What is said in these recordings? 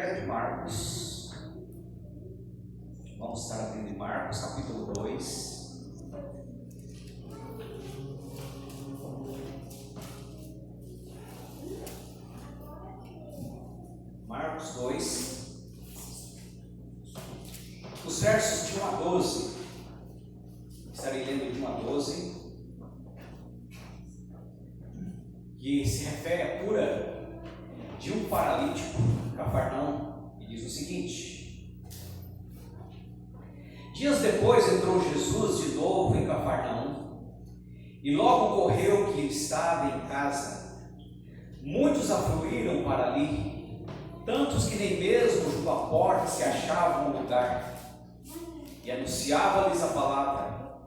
Evangelho de Marcos. Vamos estar abrindo em Marcos, capítulo 2. Marcos 2. Os versos de 1 a 12. Estarei lendo de 1 a 12. Que se refere à cura de um paralítico em Cafarnaum, e diz o seguinte: dias depois entrou Jesus de novo em Cafarnaum, e logo ocorreu que ele estava em casa. Muitos afluíram para ali, tantos que nem mesmo junto à porta se achavam um lugar, e anunciava-lhes a palavra.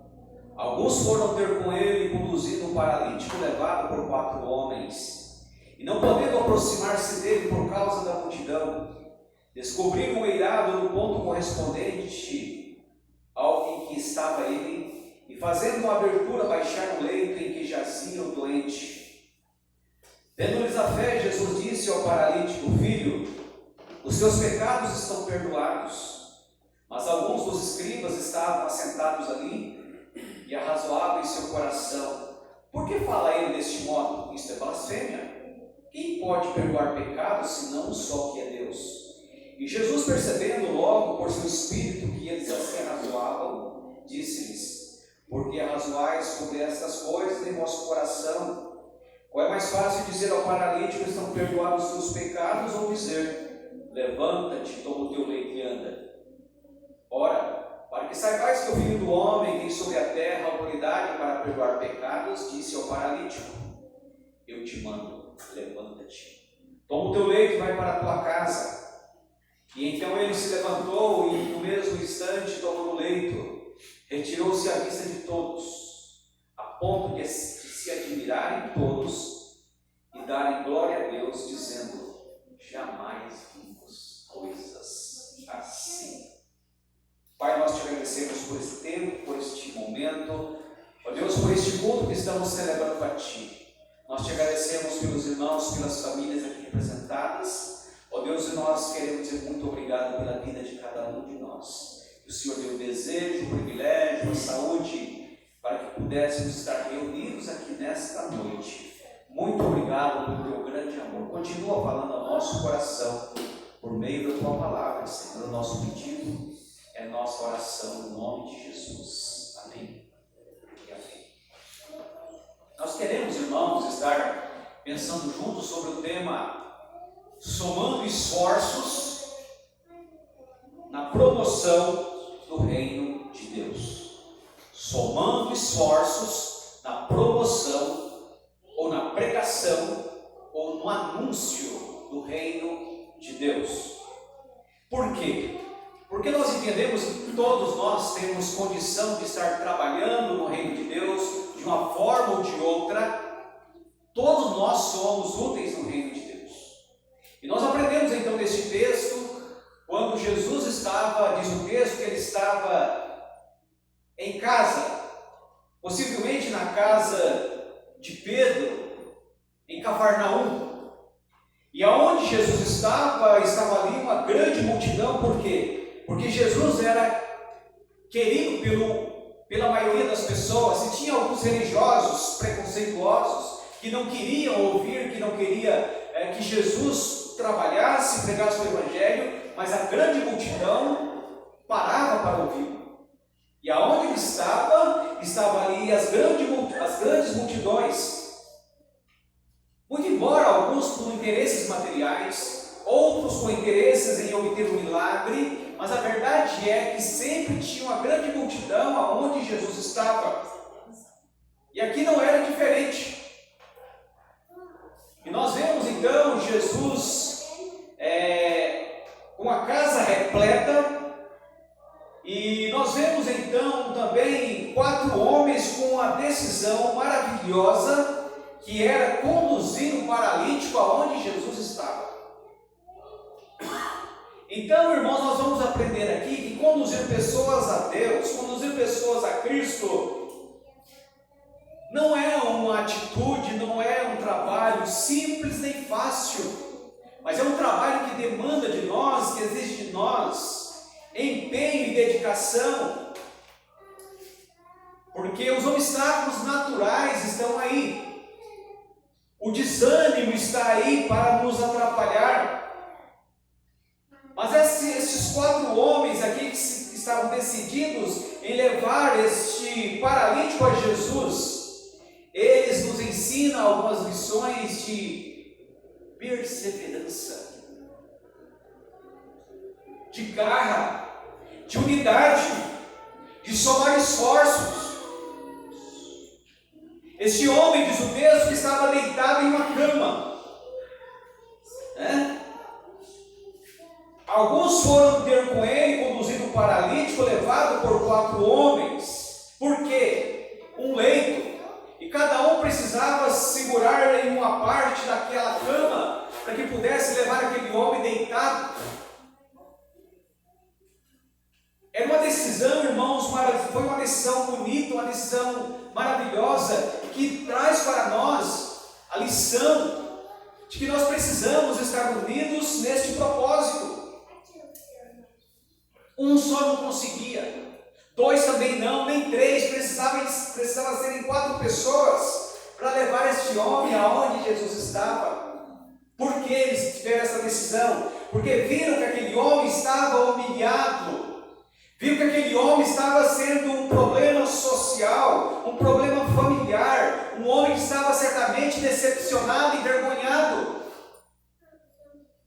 Alguns foram ter com ele, conduzindo um paralítico levado por 4 homens. E não podendo aproximar-se dele por causa da multidão, descobriram o eirado no ponto correspondente ao em que estava ele, e fazendo uma abertura, baixaram o leito em que jazia o doente. Tendo-lhes a fé, Jesus disse ao paralítico: filho, os teus pecados estão perdoados. Mas alguns dos escribas estavam assentados ali e arrazoavam em seu coração: por que fala ele deste modo? Isto é blasfêmia. Quem pode perdoar pecados, senão só que é Deus? E Jesus, percebendo logo por seu espírito que eles assim arrazoavam, disse-lhes: por que arrazoais sobre estas coisas em vosso coração? Qual é mais fácil dizer ao paralítico: estão perdoados os teus pecados, ou dizer: levanta-te, toma o teu leito e anda? Ora, para que saibais que o Filho do Homem tem sobre a terra autoridade para perdoar pecados, disse ao paralítico: eu te mando, levanta-te, toma o teu leito e vai para a tua casa. E então ele se levantou e no mesmo instante, tomando o leito, retirou-se à vista de todos, a ponto de se admirarem todos e darem glória a Deus, dizendo: jamais vimos coisas assim. Pai, nós te agradecemos por esse tempo, por este momento, ó Deus, por este culto que estamos celebrando para Ti. Nós te agradecemos pelos irmãos, pelas famílias aqui representadas, ó Deus, e nós queremos dizer muito obrigado pela vida de cada um de nós. Que o Senhor deu o desejo, o privilégio, a saúde, para que pudéssemos estar reunidos aqui nesta noite. Muito obrigado pelo teu grande amor. Continua falando ao nosso coração, por meio da tua palavra, Senhor. O nosso pedido é nossa oração, no nome de Jesus. Amém e amém. Nós queremos, irmãos, estar pensando juntos sobre o tema somando esforços na promoção do reino de Deus. Somando esforços na promoção, ou na pregação, ou no anúncio do reino de Deus. Por quê? Porque nós entendemos que todos nós temos condição de estar trabalhando no reino de Deus, de uma forma ou de outra. Todos nós somos úteis no reino de Deus. E nós aprendemos então neste texto, quando Jesus estava, diz o texto, que ele estava em casa, possivelmente na casa de Pedro, em Cafarnaum. E aonde Jesus estava ali uma grande multidão. Por quê? Porque Jesus era querido pela maioria das pessoas. Se tinha alguns religiosos preconceituosos que não queriam ouvir, que não queria que Jesus trabalhasse, pregasse o Evangelho, mas a grande multidão parava para ouvir. E aonde ele estava ali as grandes multidões. Muito embora alguns com interesses materiais, outros com interesses em obter um milagre, mas a verdade é que sempre tinha uma grande multidão aonde Jesus estava. E aqui não era diferente. E nós vemos então Jesus com a casa repleta, e nós vemos então também 4 homens com uma decisão maravilhosa, que era conduzir um paralítico aonde Jesus estava. Então, irmãos, nós vamos aprender aqui que conduzir pessoas a Deus, conduzir pessoas a Cristo, não é uma atitude, não é um trabalho simples nem fácil. mas é um trabalho que demanda de nós, que exige de nós empenho e dedicação, porque os obstáculos naturais estão aí, o desânimo está aí para nos atrapalhar. Mas esses 4 homens aqui que estavam decididos em levar este paralítico a Jesus, eles nos ensinam algumas lições de perseverança, de garra, de unidade, de somar esforços. Este homem, diz o texto, que estava deitado em uma cama, né? Alguns foram ter com ele, conduzido o paralítico, levado por 4 homens. Por quê? Um leito. E cada um precisava segurar em uma parte daquela cama para que pudesse levar aquele homem deitado. Era uma decisão, irmãos, foi uma decisão bonita, uma decisão maravilhosa, que traz para nós a lição de que nós precisamos estar unidos neste propósito. Um só não conseguia, 2 também não, nem 3, precisava serem 4 pessoas para levar este homem aonde Jesus estava. Por que eles tiveram essa decisão? Porque viram que aquele homem estava humilhado, viu que aquele homem estava sendo um problema social, um problema familiar, um homem que estava certamente decepcionado e envergonhado,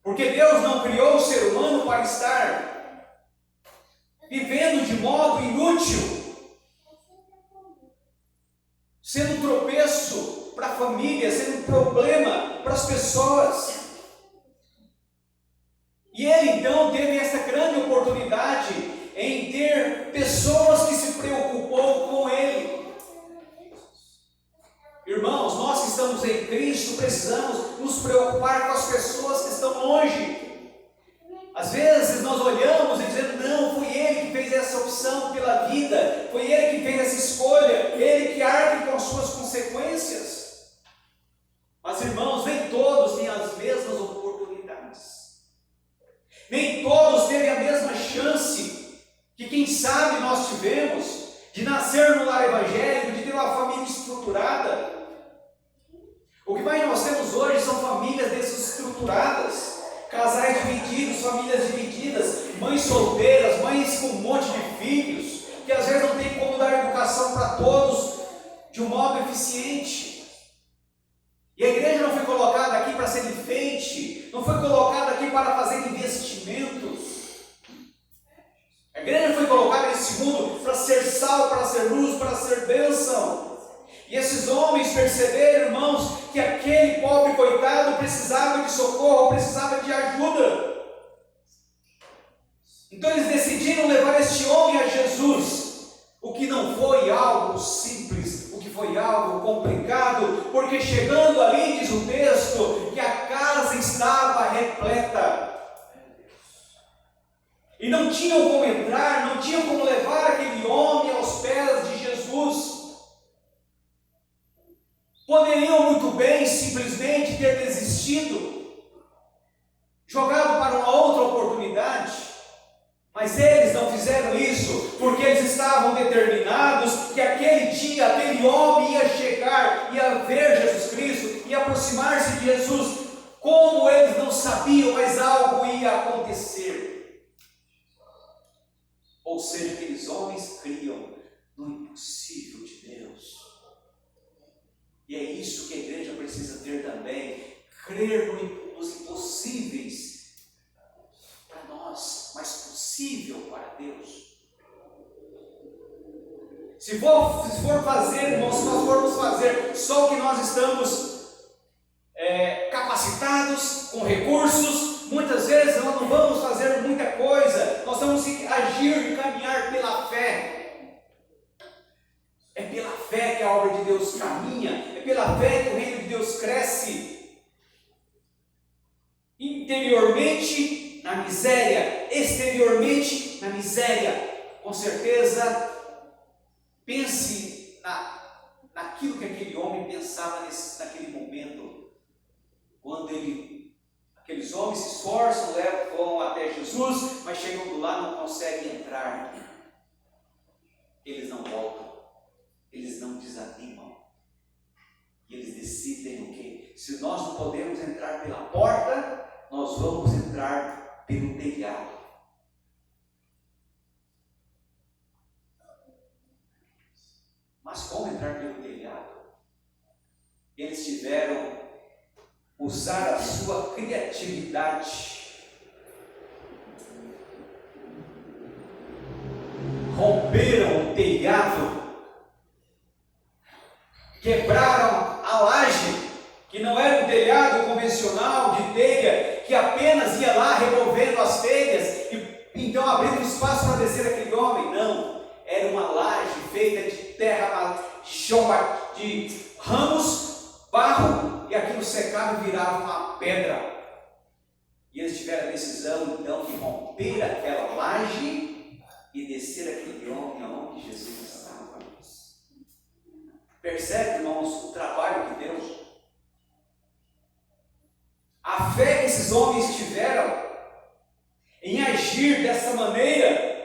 porque Deus não criou o ser humano para estar vivendo de modo inútil, sendo um tropeço para a família, sendo um problema para as pessoas. E ele então teve essa grande oportunidade em ter pessoas que se preocupou com ele. Irmãos, nós que estamos em Cristo precisamos nos preocupar com as pessoas que estão longe. Às vezes nós olhamos e dizemos, não, foi ele que fez essa opção pela vida, foi ele que fez essa escolha, ele que arque com as suas consequências. Mas irmãos, nem todos têm as mesmas oportunidades, nem todos têm a mesma chance que quem sabe nós tivemos, de nascer no lar evangélico, de ter uma família estruturada. O que mais nós temos hoje são famílias desestruturadas, casais divididos, famílias divididas, mães solteiras, mães com um monte de filhos, que às vezes não tem como dar educação para todos de um modo eficiente. E a igreja não foi colocada aqui para ser enfeite, não foi colocada aqui para fazer investimentos. A igreja foi colocada nesse mundo para ser sal, para ser luz, para ser bênção. E esses homens perceberam, irmãos, que aquele pobre coitado precisava de socorro, precisava de ajuda. Então eles decidiram levar este homem a Jesus, o que não foi algo simples, o que foi algo complicado, porque chegando ali, diz o texto, que a casa estava repleta. E não tinham como entrar, não tinham como levar aquele homem aos pés de Jesus. Poderiam muito bem simplesmente ter desistido, jogado para uma outra oportunidade, mas eles não fizeram isso, porque eles estavam determinados que aquele dia, aquele homem ia chegar, ia ver Jesus Cristo, ia aproximar-se de Jesus. Como eles não sabiam, mas algo ia acontecer. Ou seja, aqueles homens criam no impossível de Deus. E é isso que a igreja precisa ter também, crer nos impossíveis para nós, mas possível para Deus. Se for fazer, irmãos, se nós formos fazer só o que nós estamos capacitados, com recursos, muitas vezes nós não vamos fazer muita coisa, nós vamos agir e caminhar pela fé. É pela fé que a obra de Deus caminha, é pela fé que o reino de Deus cresce. Interiormente na miséria, exteriormente na miséria. Com certeza, pense naquilo que aquele homem pensava naquele momento, quando Aqueles homens se esforçam, vão até Jesus, mas chegando lá não conseguem entrar. Eles não voltam, eles não desanimam. E eles decidem o quê? Se nós não podemos entrar pela porta, nós vamos entrar pelo telhado. Mas como entrar pelo telhado? Eles tiveram usar a sua criatividade, romperam o telhado, quebraram a laje, que não era um telhado convencional de telha, que apenas ia lá removendo as telhas e então abrindo espaço para descer aquele homem. Não, era uma laje feita de terra, de ramos, barro, e aquilo secava e virava uma pedra. E eles tiveram a decisão então de romper aquela laje e descer aquele homem aonde Jesus estava. Percebe, irmãos, o trabalho de Deus? A fé que esses homens tiveram em agir dessa maneira,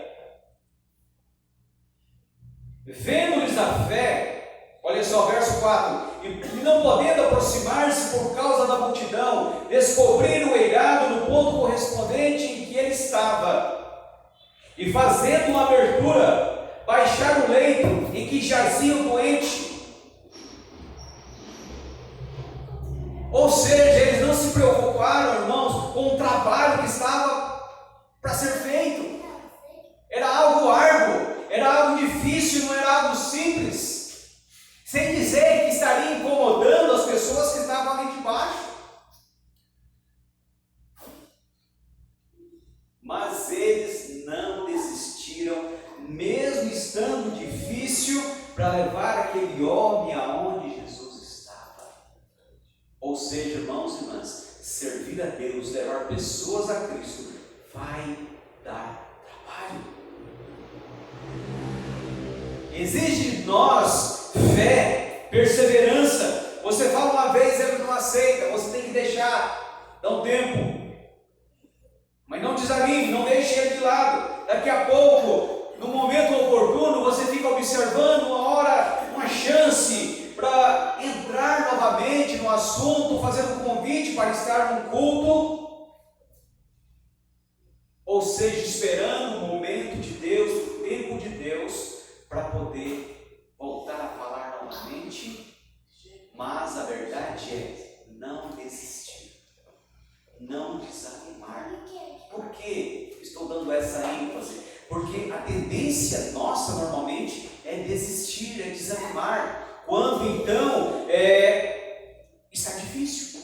vendo-lhes a fé, olha só, verso 4, e não podendo aproximar-se por causa da multidão, descobriram o eirado no ponto correspondente em que ele estava, e fazendo uma abertura, baixaram o leito em que jazia o doente. Ou seja, eles não se preocuparam, irmãos, com o trabalho que estava para ser feito. Era algo árduo, era algo difícil, não era algo simples. Sem dizer que estaria incomodando as pessoas que estavam ali de baixo. Mas eles não desistiram, mesmo estando difícil, para levar aquele homem aonde Jesus estava. Ou seja, irmãos e irmãs, servir a Deus, levar pessoas a Cristo, vai dar trabalho. Exige de nós fé, perseverança. Você fala uma vez, ele não aceita, você tem que deixar, dá um tempo. Mas não desanime, não deixe ele de lado. Daqui a pouco, no momento oportuno, você fica observando uma hora, uma chance para entrar novamente no assunto, fazendo um convite para estar num culto. Ou seja, esperando o momento de Deus, o tempo de Deus, para poder voltar a falar novamente. Mas a verdade é não desistir, não desanimar. Por que estou dando essa ênfase? Porque a tendência nossa normalmente é desistir, é desanimar. Quando então está difícil,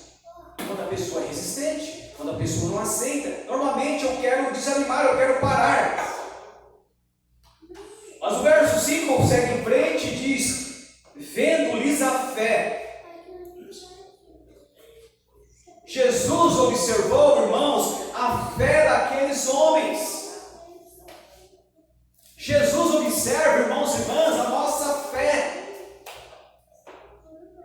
quando a pessoa é resistente, quando a pessoa não aceita. Normalmente eu quero desanimar, eu quero parar. Mas o verso 5 segue em frente e diz: vendo-lhes a fé. Jesus observou, irmãos, a fé daqueles homens. Jesus observa, irmãos e irmãs, a nossa fé.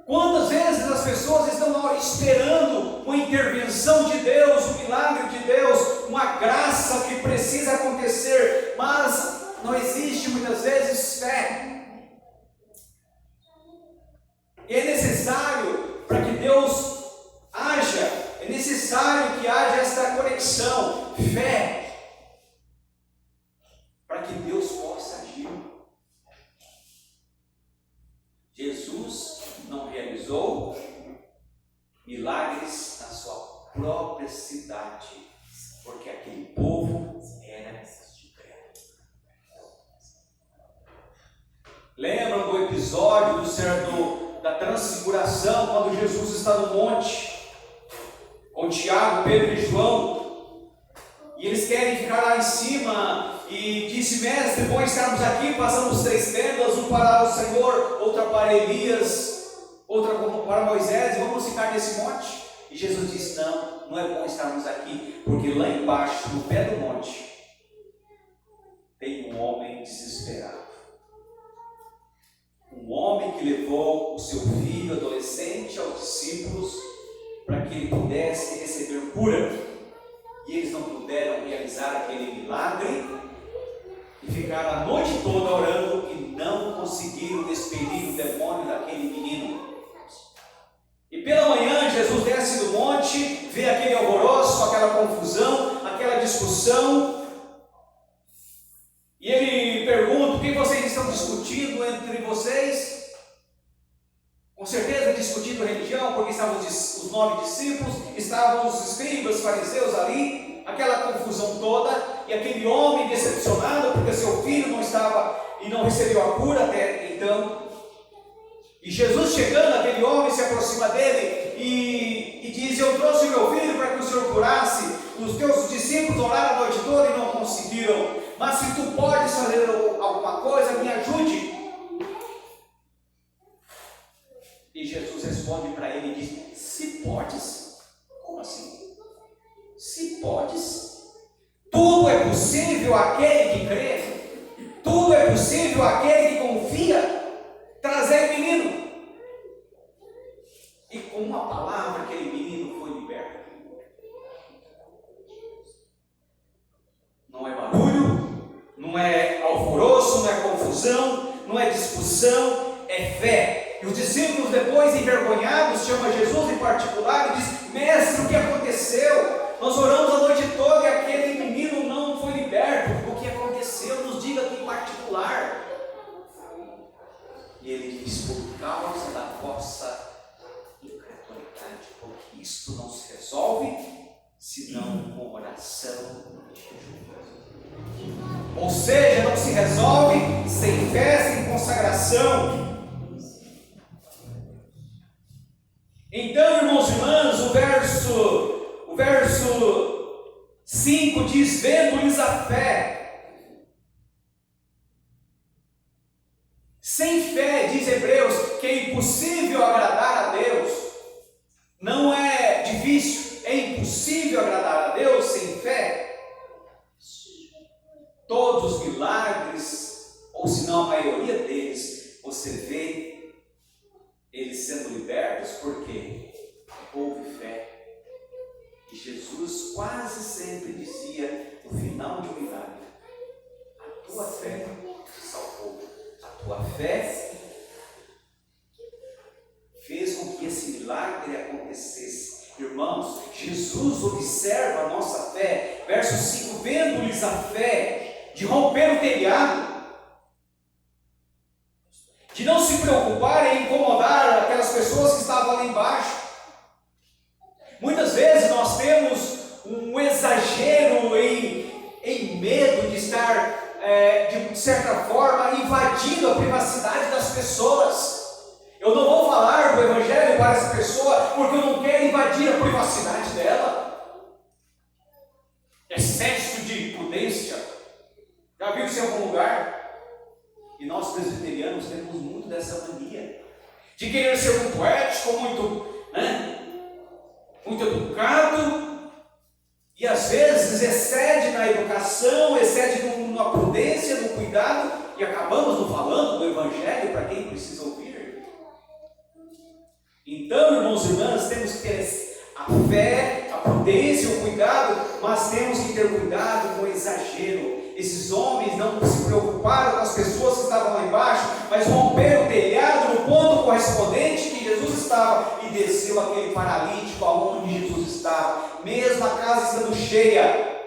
Quantas vezes as pessoas estão esperando uma intervenção de Deus, um milagre de Deus, uma graça que precisa acontecer, mas não existe muitas vezes fé. E é necessário, para que Deus haja, é necessário que haja esta conexão, fé, para que Deus possa agir. Jesus não realizou milagres na sua própria cidade, porque aquele povo era incrédulo. Lembram do episódio da transfiguração, quando Jesus está no monte, com Tiago, Pedro e João, e eles querem ficar lá em cima, e disse: mestre, bom estarmos aqui, passamos 3 tendas, um para o Senhor, outra para Elias, outra para Moisés, e vamos ficar nesse monte. E Jesus disse: não é bom estarmos aqui, porque lá embaixo, no pé do monte, tem um homem desesperado. Um homem que levou o seu filho adolescente aos discípulos para que ele pudesse receber cura, e eles não puderam realizar aquele milagre, e ficaram a noite toda orando e não conseguiram despedir o demônio daquele menino. E pela manhã Jesus desce do monte, vê aquele alvoroço, aquela confusão, aquela discussão, e ele pergunta: o que vocês estão discutindo entre vocês? Com certeza discutindo religião, porque estavam os 9 discípulos, estavam os escribas, fariseus ali, aquela confusão toda, e aquele homem decepcionado porque seu filho não estava e não recebeu a cura até então. E Jesus chegando, aquele homem se aproxima dele e diz: eu trouxe meu filho para que o Senhor curasse. Os teus discípulos oraram a noite toda e não conseguiram, mas se tu podes fazer alguma coisa, me ajude. E Jesus responde para ele e diz: se podes? Como assim? Se podes? Tudo é possível àquele que crê, tudo é possível àquele que confia. Trazer o menino. E com uma palavra, aquele menino foi liberto. Não é barulho, não é alvoroço, não é confusão, não é discussão, é fé. E os discípulos depois, envergonhados, chamam Jesus em particular e diz: mestre, o que aconteceu? Nós oramos a noite toda e aquele menino não foi liberto. O que aconteceu? Nos diga aqui em particular. E ele diz: por causa da vossa incredulidade, porque isto não se resolve senão com oração e jejum. Ou seja, não se resolve sem fé, sem consagração. Então, irmãos e irmãs, o verso 5 diz: vendo-lhes a fé. Sem fé, diz Hebreus, que é impossível agradar a Deus. Não é difícil, é impossível agradar a Deus sem fé. Todos os milagres, ou se não a maioria deles, você vê eles sendo libertos porque houve fé. E Jesus quase sempre dizia no final de um milagre: a tua fé te salvou. A tua fé fez com que esse milagre acontecesse. Irmãos, Jesus observa a nossa fé. Verso 5: vendo-lhes a fé de romper o telhado, de não se preocupar em incomodar aquelas pessoas que estavam lá embaixo. Muitas vezes nós temos um exagero em medo de estar, de certa forma, invadindo a privacidade das pessoas. Eu não vou falar do Evangelho para essa pessoa porque eu não quero invadir a privacidade dela. Excesso de prudência. Já viu isso em algum lugar? E nós presbiterianos temos muito dessa mania de querer ser muito ético, muito educado, e às vezes excede na educação, excede na prudência, no cuidado, e acabamos não falando do Evangelho para quem precisa ouvir. Então, irmãos e irmãs, temos que ter a fé, a prudência, o cuidado, mas temos que ter cuidado com o exagero. Esses homens não se preocuparam com as pessoas que estavam lá embaixo, mas romperam o telhado no ponto correspondente que Jesus estava, e desceu aquele paralítico aonde Jesus estava. Mesmo a casa estando cheia,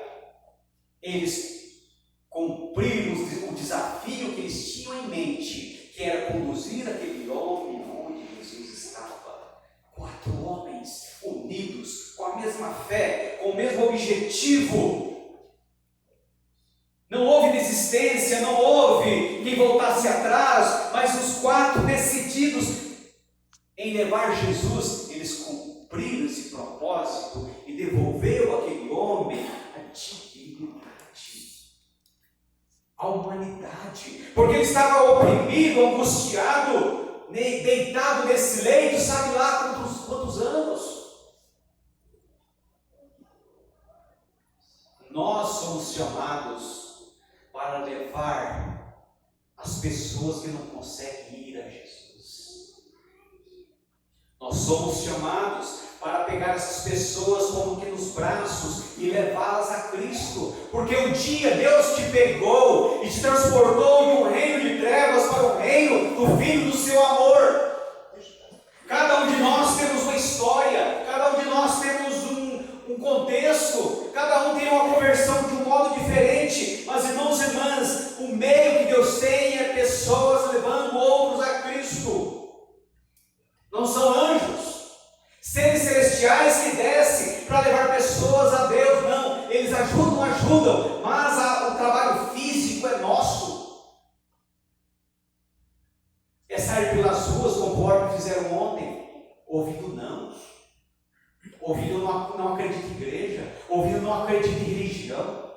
eles cumpriram o desafio que eles tinham em mente, que era conduzir aquele homem onde Jesus estava. 4 homens unidos, com a mesma fé, com o mesmo objetivo. Não houve desistência, não houve quem voltasse atrás, mas os 4 decididos em levar Jesus, eles cumpriram esse propósito e devolveram àquele homem a dignidade, a humanidade, porque ele estava oprimido, angustiado, deitado nesse leito, sabe lá quantos anos. Nós somos chamados para levar as pessoas que não conseguem ir a Jesus. Nós somos chamados para pegar essas pessoas como que nos braços e levá-las a Cristo, porque um dia Deus te pegou e te transportou de um reino de trevas para o reino do Filho do seu amor. Cada um de nós temos uma história, cada um de nós temos um contexto, cada um tem uma conversão de um modo diferente, mas irmãos e irmãs, o meio que Deus tem é pessoas levando outros a Cristo. Não são anjos, seres celestiais que descem para levar pessoas a Deus, não, eles ajudam, mas o trabalho físico é nosso. É sair pelas ruas conforme fizeram ontem, ouvindo não. Ouvindo não acredita em igreja, ouvindo não acredita em religião.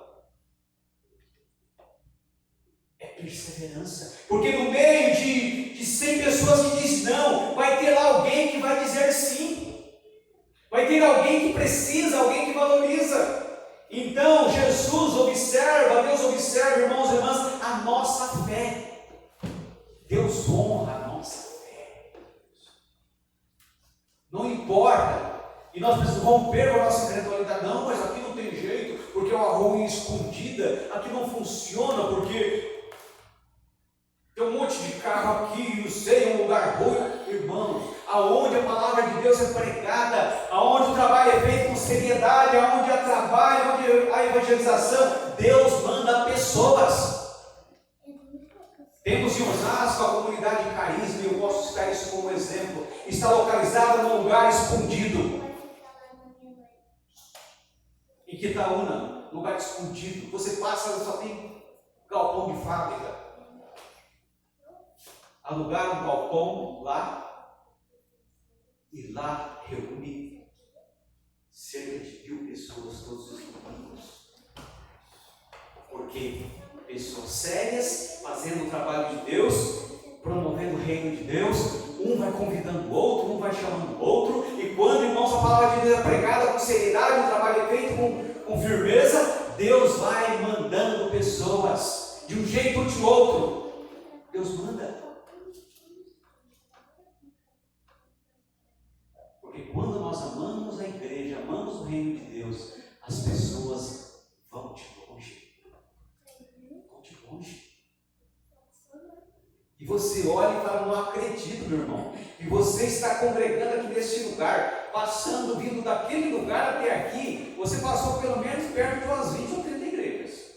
É perseverança, porque no meio de 100 pessoas que dizem não, vai ter lá alguém que vai dizer sim, vai ter alguém que precisa, alguém que valoriza. Então Jesus observa, Deus observa, irmãos e irmãs, a nossa fé. Deus honra a nossa fé. Não importa. E nós precisamos romper com a nossa intelectualidade. Não, mas aqui não tem jeito, porque é uma ruim escondida, aqui não funciona, porque tem um monte de carro aqui, não sei, é um lugar ruim. Irmãos, aonde a palavra de Deus é pregada, aonde o trabalho é feito com seriedade, aonde há trabalho, aonde há evangelização, Deus manda pessoas. Temos em Osasco a comunidade de Carisma, e eu posso citar isso como exemplo, está localizada num lugar escondido. Em Quitaúna, lugar escondido. Você passa, só tem galpão de fábrica. Alugaram um galpão lá, e lá reúne cerca de 1.000 pessoas todos os domingos. Porque pessoas sérias, fazendo o trabalho de Deus, promovendo o reino de Deus, um vai convidando o outro, um vai chamando o outro, e quando, irmãos, a palavra de Deus é pregada com seriedade, o trabalho é feito com firmeza, Deus vai mandando pessoas, de um jeito ou de outro. Deus manda. Porque quando nós amamos a igreja, amamos o reino de Deus, as pessoas vão de longe. Vão de longe. E você olha e fala, não acredito, meu irmão. E você está congregando aqui neste lugar, passando, vindo daquele lugar até aqui, você passou pelo menos perto de umas 20 ou 30 igrejas.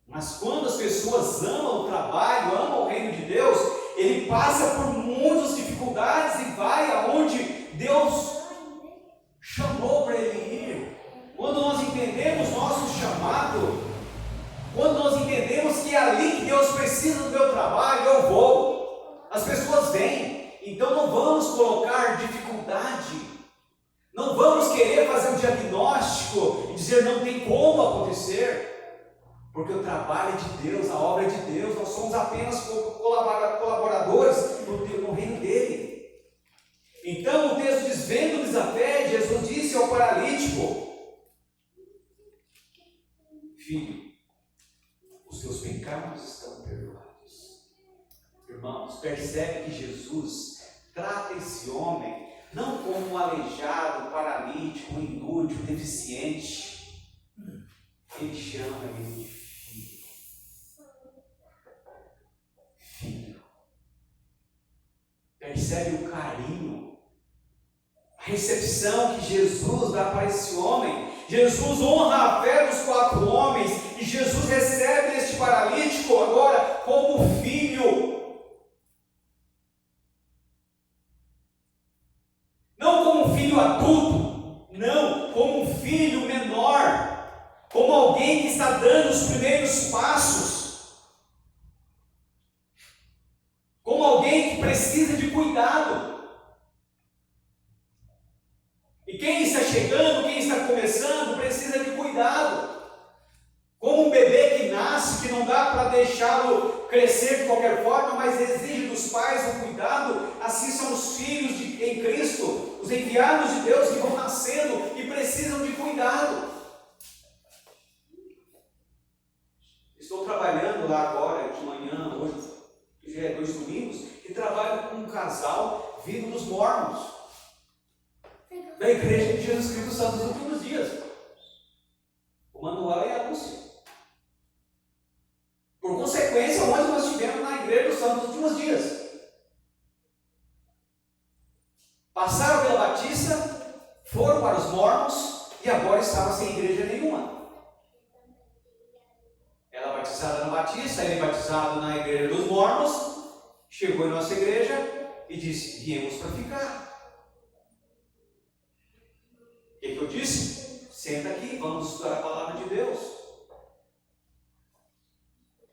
Mas quando as pessoas amam o trabalho, amam o reino de Deus, ele passa por muitas dificuldades e vai aonde Deus chamou para ele ir. Quando nós entendemos nosso chamado, quando nós entendemos que é ali que Deus precisa do meu trabalho, eu vou. As pessoas vêm. Então não vamos colocar dificuldade. Não vamos querer fazer um diagnóstico e dizer não tem como acontecer. Porque o trabalho é de Deus, a obra é de Deus. Nós somos apenas colaboradores no reino dele. Então o texto diz, vendo-lhes a fé, Jesus disse ao paralítico, filho, os teus pecados estão perdoados. Irmãos, percebe que Jesus trata esse homem não como um aleijado, paralítico, inútil, deficiente. Ele chama ele de filho. Filho. Percebe o carinho, a recepção que Jesus dá para esse homem. Jesus honra a fé dos 4 homens e Jesus recebe este paralítico agora como filho. Não como um filho adulto, não, como um filho menor, como alguém que está dando os primeiros passos, como alguém que precisa de cuidado. E quem está chegando, quem está começando, precisa de cuidado. Como um bebê que nasce, que não dá para deixá-lo crescer de qualquer forma, mas exige dos pais um cuidado, assim são os filhos em Cristo, os enviados de Deus que vão nascendo e precisam de cuidado. Estou trabalhando lá agora, de manhã, hoje, que já é 2 domingos, e trabalho com um casal vindo dos mormons. Igreja de Jesus Cristo dos Santos dos Últimos Dias. O manual é a Lúcia. Por consequência, onde nós estivemos na Igreja dos Santos dos Últimos Dias. Passaram pela Batista, foram para os mormons e agora estavam sem igreja nenhuma. Ela batizada na Batista, ele batizado na Igreja dos Mormons, chegou em nossa igreja e disse: viemos para ficar. O que eu disse? Senta aqui, vamos estudar a palavra de Deus.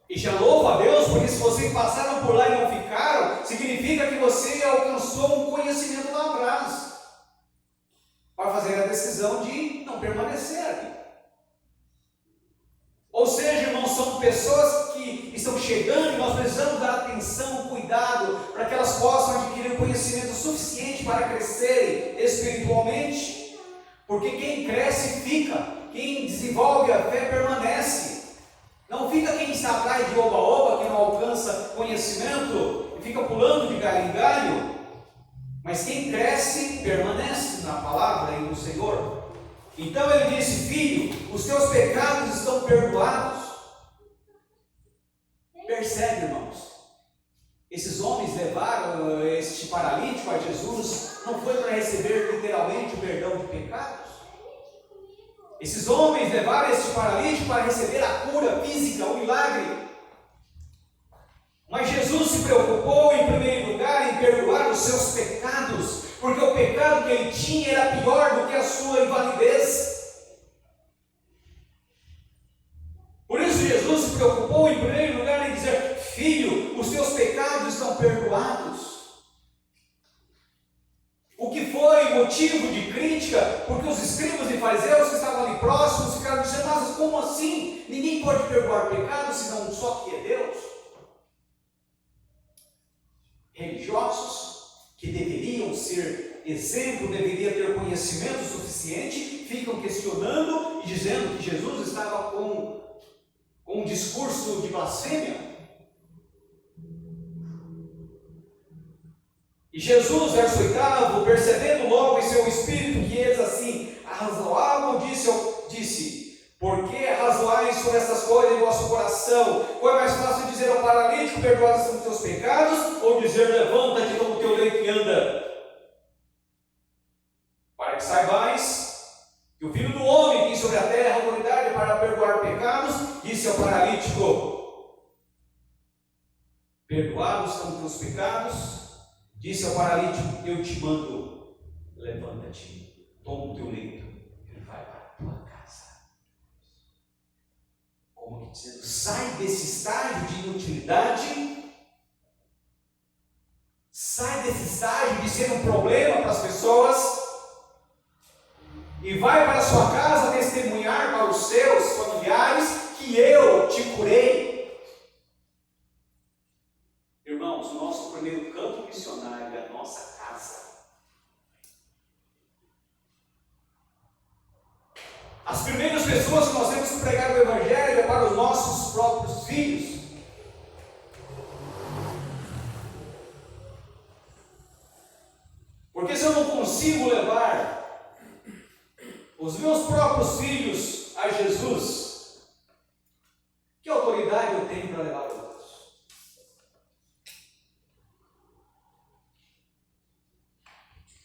E já louvo a Deus, porque se vocês passaram por lá e não ficaram, significa que você alcançou um conhecimento lá atrás, para fazer a decisão de não permanecer aqui. Ou seja, irmãos, são pessoas que estão chegando e nós precisamos dar atenção, cuidado, para que elas possam adquirir o conhecimento suficiente para crescerem espiritualmente. Porque quem cresce fica, quem desenvolve a fé permanece. Não fica quem está atrás de oba-oba, que não alcança conhecimento e fica pulando de galho em galho. Mas quem cresce permanece na palavra e no Senhor. Então ele disse: filho, os teus pecados estão perdoados. Percebe, irmãos? Esses homens levaram este paralítico a Jesus, não foi para receber literalmente o perdão de pecados. Esses homens levaram este paralítico para receber a cura física, o milagre. Mas Jesus se preocupou em primeiro lugar em perdoar os seus pecados, porque o pecado que ele tinha era pior do que a sua invalidez. Por isso Jesus se preocupou em primeiro lugar em dizer: filho, os teus pecados estão perdoados. O que foi motivo de crítica, porque os escribas e fariseus que estavam ali próximos ficaram dizendo: mas como assim? Ninguém pode perdoar pecado senão só que é Deus. Religiosos que deveriam ser exemplo, deveriam ter conhecimento suficiente, ficam questionando e dizendo que Jesus estava com um discurso de blasfêmia. E Jesus, verso 8, percebendo logo em seu espírito que eles assim arrazoavam, disse: por que arrazoais sobre essas coisas em vosso coração? Foi mais fácil dizer ao paralítico: perdoados são os teus pecados, ou dizer: levanta-te, toma o teu leito e anda? Para que saibais que o Filho do Homem tem sobre a terra autoridade para perdoar pecados, disse ao paralítico: perdoados são os teus pecados. Disse ao paralítico: eu te mando, levanta-te, toma o teu leito e vai para a tua casa. Como que dizendo: sai desse estágio de inutilidade, sai desse estágio de ser um problema para as pessoas, e vai para a sua casa testemunhar para os seus familiares que eu te curei. Irmãos, o nosso primeiro campo missionário é a nossa casa. As primeiras pessoas que nós temos que pregar o Evangelho é para os nossos próprios filhos. Porque se eu não consigo levar os meus próprios filhos a Jesus, que autoridade eu tenho para levar outros?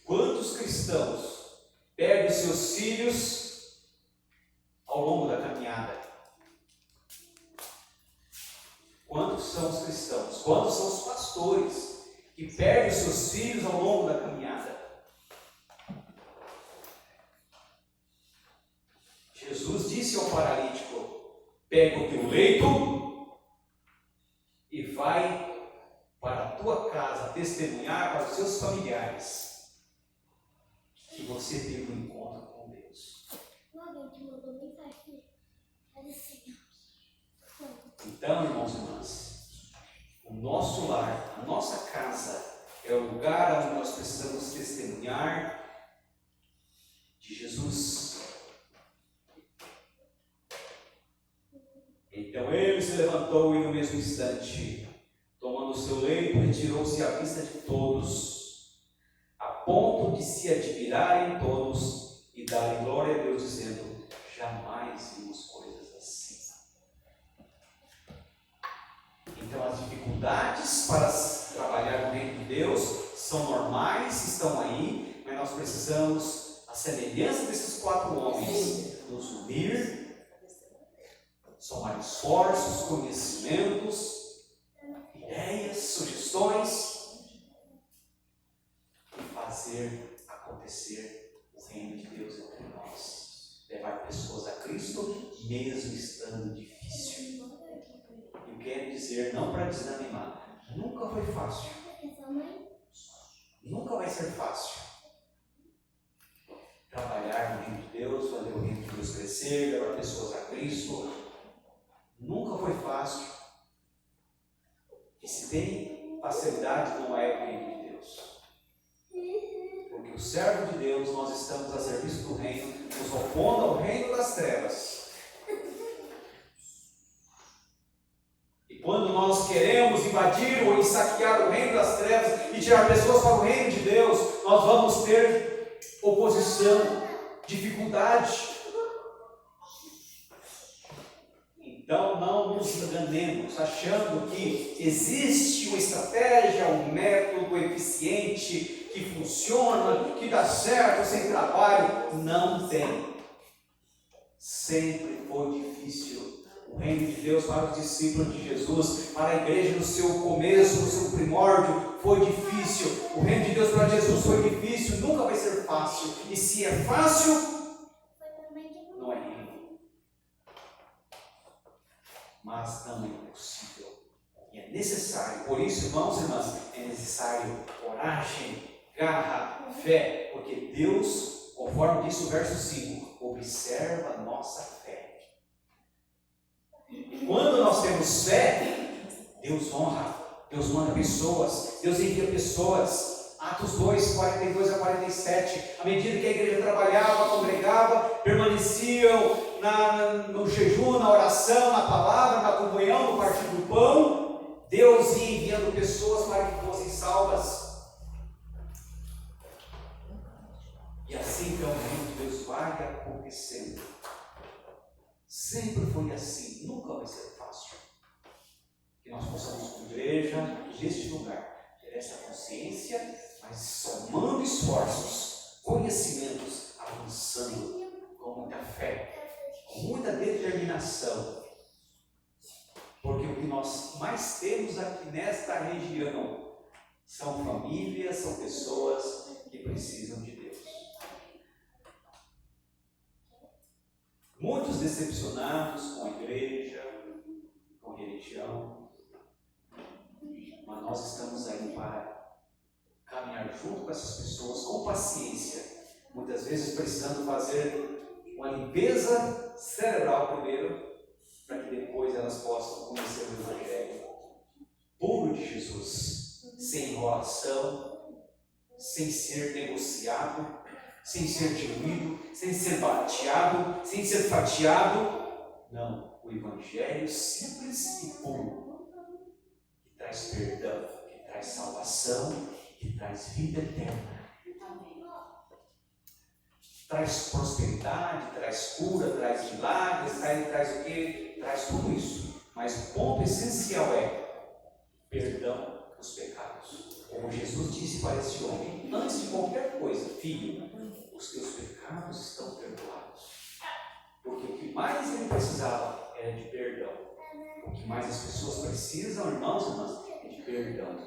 Quantos cristãos perdem seus filhos ao longo da caminhada? Quantos são os cristãos? Quantos são os pastores que perdem seus filhos ao longo da caminhada? Jesus disse ao paralítico: pega o teu leito e vai para a tua casa testemunhar para os seus familiares que você teve um encontro com Deus. Então, irmãos e irmãs, o nosso lar, a nossa casa, é o lugar onde nós precisamos testemunhar de Jesus. Então ele se levantou e no mesmo instante, tomando o seu leito, retirou-se à vista de todos, a ponto de se admirarem todos e darem glória a Deus, dizendo: jamais vimos coisas assim. Então as dificuldades para trabalhar no reino de Deus são normais, estão aí, mas nós precisamos, a semelhança desses 4 homens, nos unir, somar esforços, conhecimentos, ideias, sugestões e fazer acontecer o reino de Deus entre nós. Levar pessoas a Cristo, mesmo estando difícil. Eu quero dizer, não para desanimar, nunca foi fácil. Nunca vai ser fácil trabalhar no reino de Deus, fazer o reino de Deus crescer, levar pessoas a Cristo. Nunca foi fácil. E se tem facilidade, não é o reino de Deus. Porque o servo de Deus, nós estamos a serviço do reino, nos opondo ao reino das trevas. E quando nós queremos invadir ou saquear o reino das trevas e tirar pessoas para o reino de Deus, nós vamos ter oposição, dificuldade. Então não nos enganemos achando que existe uma estratégia, um método eficiente que funciona, que dá certo sem trabalho. Não tem. Sempre foi difícil. O reino de Deus para os discípulos de Jesus, para a igreja no seu começo, no seu primórdio, foi difícil. O reino de Deus para Jesus foi difícil, nunca vai ser fácil. E se é fácil, não é reino. Mas não é impossível. E é necessário, por isso, irmãos e irmãs, é necessário coragem, garra, fé, porque Deus, conforme diz o verso 5, observa a nossa fé. E quando nós temos fé, Deus honra, Deus manda pessoas, Deus envia pessoas. Atos 2, 42 a 47, à medida que a igreja trabalhava, congregava, permaneciam no jejum, na oração, na palavra, na comunhão, no partir do pão, Deus ia enviando pessoas para que fossem salvas. E assim então o reino de Deus vai acontecendo. Sempre foi assim, nunca vai ser fácil. Que nós possamos, como igreja, neste lugar, ter essa consciência, mas somando esforços, conhecimentos, avançando com muita fé, com muita determinação. Porque o que nós mais temos aqui nesta região são famílias, são pessoas que precisam de Deus. Muitos decepcionados com a igreja, com a religião, mas nós estamos aí para caminhar junto com essas pessoas com paciência, muitas vezes precisando fazer uma limpeza cerebral primeiro, para que depois elas possam conhecer o Evangelho puro de Jesus, sem enrolação, sem ser negociado, sem ser diluído, sem ser bateado, sem ser fatiado. Não, o Evangelho simples e puro, que traz perdão, que traz salvação, que traz vida eterna. Traz prosperidade, traz cura, traz milagres, traz o quê? Traz tudo isso. Mas o ponto essencial é perdão dos pecados. Como Jesus disse para este homem, antes de qualquer coisa: filho, os teus pecados estão perdoados. Porque o que mais ele precisava era de perdão. O que mais as pessoas precisam, irmãos e irmãs, é de perdão.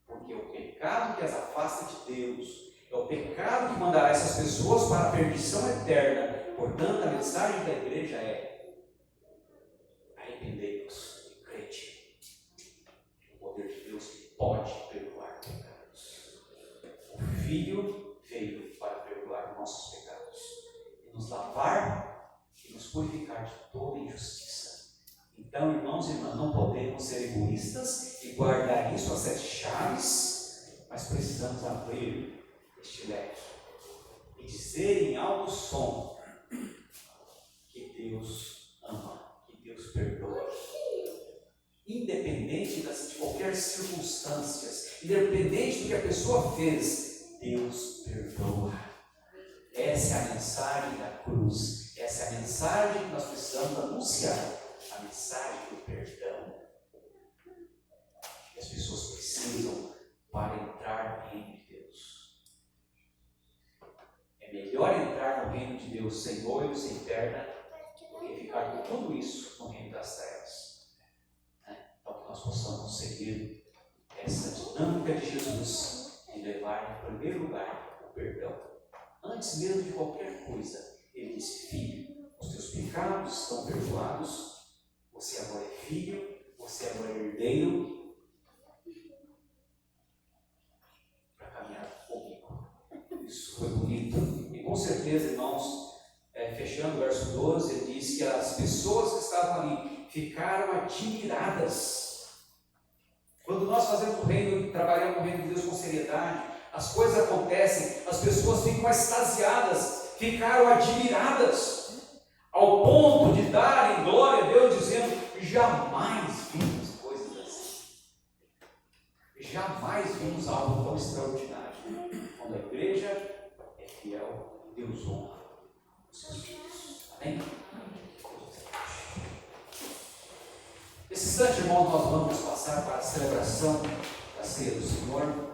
Porque o pecado que as afasta de Deus é o pecado que mandará essas pessoas para a perdição eterna. Portanto, a mensagem da igreja é: arrependei-vos e crede no poder de Deus que pode perdoar pecados. O Filho veio para perdoar nossos pecados e nos lavar e nos purificar de toda injustiça. Então, irmãos e irmãs, não podemos ser egoístas e guardar isso às 7 chaves, mas precisamos abrir este leque e dizer em alto som que Deus ama, que Deus perdoa, independente de qualquer circunstância, independente do que a pessoa fez. Deus perdoa. Essa é mensagem que nós precisamos anunciar, a mensagem do perdão, que as pessoas precisam para entrar no reino de Deus. É melhor entrar no reino de Deus sem olho, sem perna, do que ficar com tudo isso no reino das trevas. Então que nós possamos seguir essa dinâmica de Jesus e levar em primeiro lugar o perdão. Antes mesmo de qualquer coisa, ele disse: filho, os teus pecados estão perdoados, você agora é filho, você agora é herdeiro, para caminhar comigo. Isso foi bonito. E com certeza, irmãos, fechando o verso 12, ele diz que as pessoas que estavam ali ficaram admiradas. Quando nós fazemos o reino, trabalhamos no reino de Deus com seriedade, as coisas acontecem, as pessoas ficam extasiadas, ficaram admiradas, ao ponto de darem glória a Deus, dizendo: jamais vimos coisas assim, jamais vimos algo tão extraordinário. Quando a igreja é fiel, Deus honra os seus filhos. Amém? Nesse instante, irmão, nós vamos passar para a celebração da ceia do Senhor.